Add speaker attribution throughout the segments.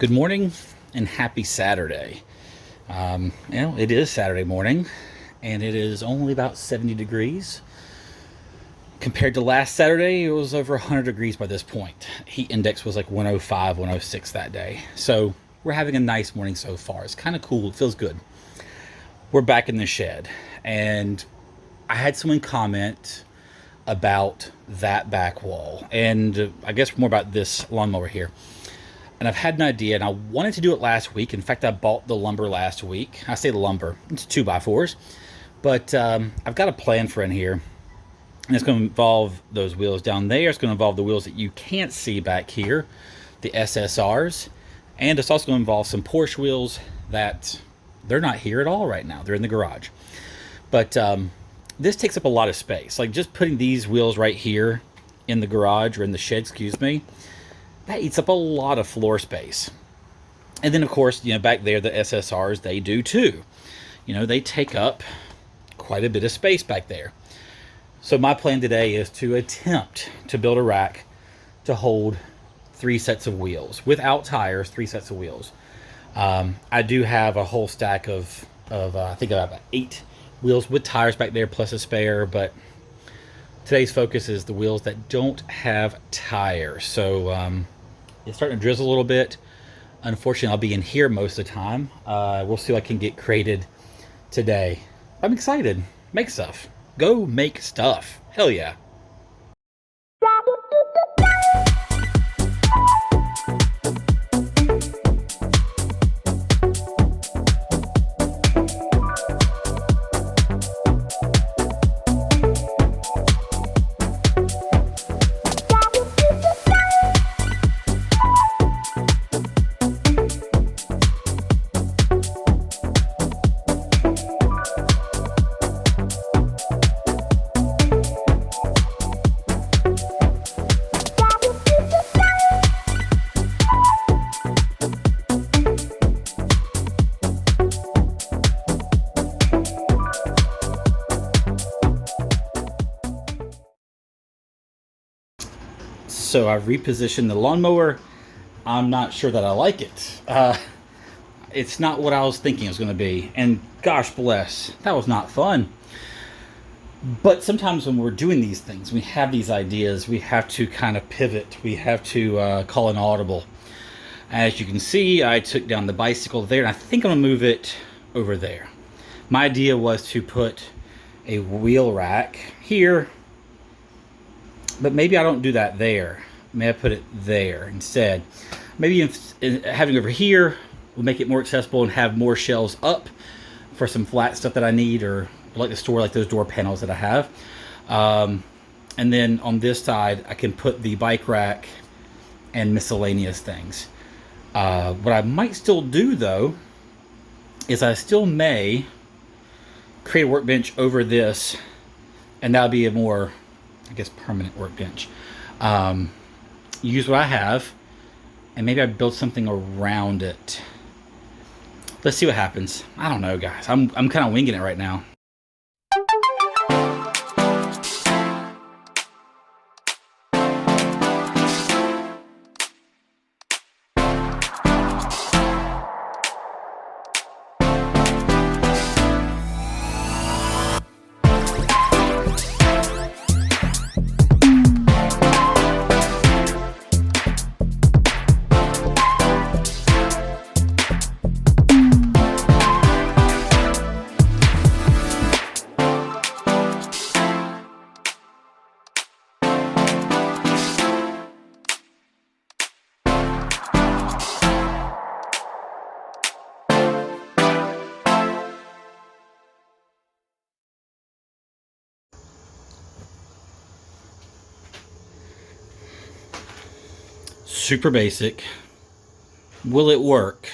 Speaker 1: Good morning and happy Saturday. It is Saturday morning and it is only about 70 degrees. Compared to last Saturday, it was over 100 degrees by this point. Heat index was like 105, 106 that day. So we're having a nice morning so far. It's kind of cool. It feels good. We're back in the shed, and I had someone comment about that back wall, and I guess more about this lawnmower here. And I've had an idea, and I wanted to do it last week. In fact, I bought the lumber last week. I say the lumber, it's 2x4s. But I've got a plan for in here, and it's going to involve those wheels down there. It's going to involve the wheels that you can't see back here, the SSRs. And it's also going to involve some Porsche wheels that they're not here at all right now. They're in the garage. But this takes up a lot of space. Like just putting these wheels right here in the garage, or in the shed, excuse me, that eats up a lot of floor space. And then, of course, back there, the SSRs, they do too. They take up quite a bit of space back there. So my plan today is to attempt to build a rack to hold 3 sets of wheels. Without tires, 3 sets of wheels. I do have a whole stack of I think I have 8 wheels with tires back there, plus a spare, but today's focus is the wheels that don't have tires. So it's starting to drizzle a little bit. Unfortunately, I'll be in here most of the time. We'll see what I can get created today. I'm excited. Make stuff. Go make stuff. Hell yeah. So I've repositioned the lawnmower. I'm not sure that I like it. It's not what I was thinking it was going to be. And gosh bless, that was not fun. But sometimes when we're doing these things, we have these ideas, we have to kind of pivot. We have to call an audible. As you can see, I took down the bicycle there, and I think I'm going to move it over there. My idea was to put a wheel rack here, but maybe I don't do that there. Maybe I put it there instead. Maybe having it over here will make it more accessible and have more shelves up for some flat stuff that I need, or like to store like those door panels that I have. And then on this side, I can put the bike rack and miscellaneous things. What I might still do though, is I still may create a workbench over this, and that'll be a more, I guess, permanent workbench. Use what I have, and maybe I build something around it. Let's see what happens. I don't know, guys. I'm kind of winging it right now. Super basic. Will it work?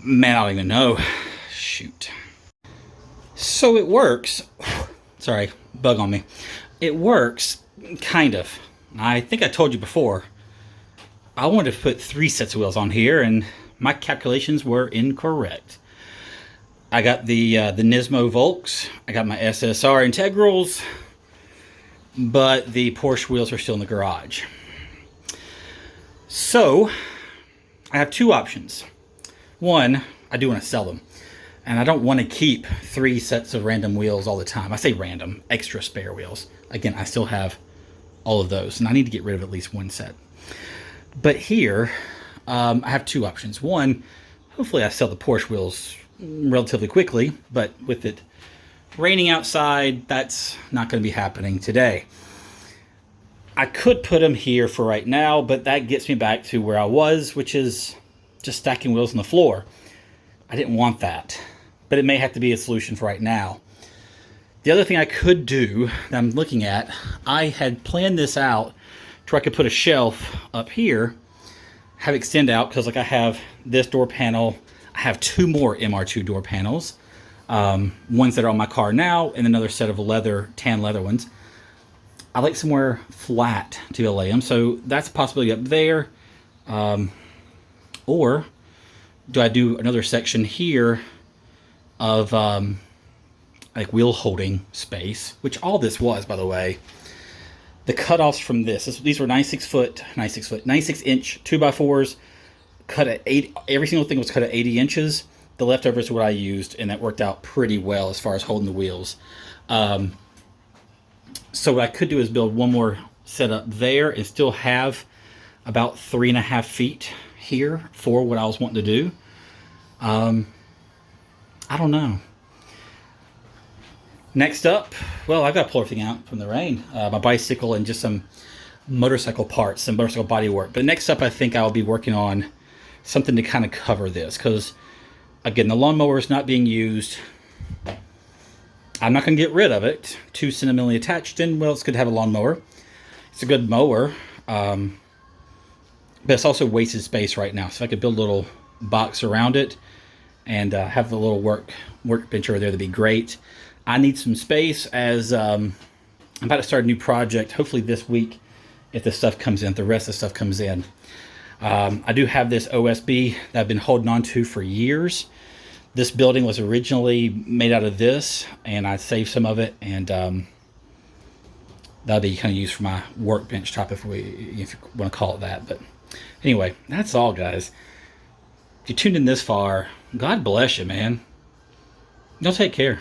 Speaker 1: Man, I don't even know. Shoot. So it works. Sorry, bug on me. It works, kind of. I think I told you before, I wanted to put 3 sets of wheels on here, and my calculations were incorrect. I got the Nismo Volks, I got my SSR Integrals, but the Porsche wheels are still in the garage. So I have two options. One, I do want to sell them. And I don't want to keep 3 sets of random wheels all the time. I say random, extra spare wheels. Again, I still have all of those, and I need to get rid of at least 1 set. But here, I have 2 options. One, hopefully I sell the Porsche wheels relatively quickly, but with it raining outside, that's not going to be happening today. I could put them here for right now, but that gets me back to where I was, which is just stacking wheels on the floor. I didn't want that, but it may have to be a solution for right now. The other thing I could do that I'm looking at, I had planned this out to where I could put a shelf up here, have it extend out, because like I have this door panel, I have 2 more MR2 door panels, ones that are on my car now, and another set of leather, tan leather ones. I like somewhere flat to lay them, so that's a possibility up there. Or do I do another section here of like wheel holding space, which all this was, by the way. The cutoffs from these were 96 inch 2x4s, cut at 8. Every single thing was cut at 80 inches. The leftovers are what I used, and that worked out pretty well as far as holding the wheels. So what I could do is build one more setup there and still have about 3.5 feet here for what I was wanting to do. I don't know. Next up, well, I've got to pull everything out from the rain. My bicycle and just some motorcycle parts, some motorcycle body work. But next up, I think I'll be working on something to kind of cover this. Because, again, the lawnmower is not being used. I'm not going to get rid of it. Too sentimentally attached in. Well, it's good to have a lawnmower. It's a good mower. But it's also wasted space right now. So if I could build a little box around it and have the little workbench over there, that'd be great. I need some space as I'm about to start a new project, hopefully this week, if the stuff comes in, if the rest of the stuff comes in. I do have this OSB that I've been holding on to for years. This building was originally made out of this, and I saved some of it, and that'll be kind of used for my workbench top, if you want to call it that. But anyway, that's all, guys. If you tuned in this far, God bless you, man. Y'all take care.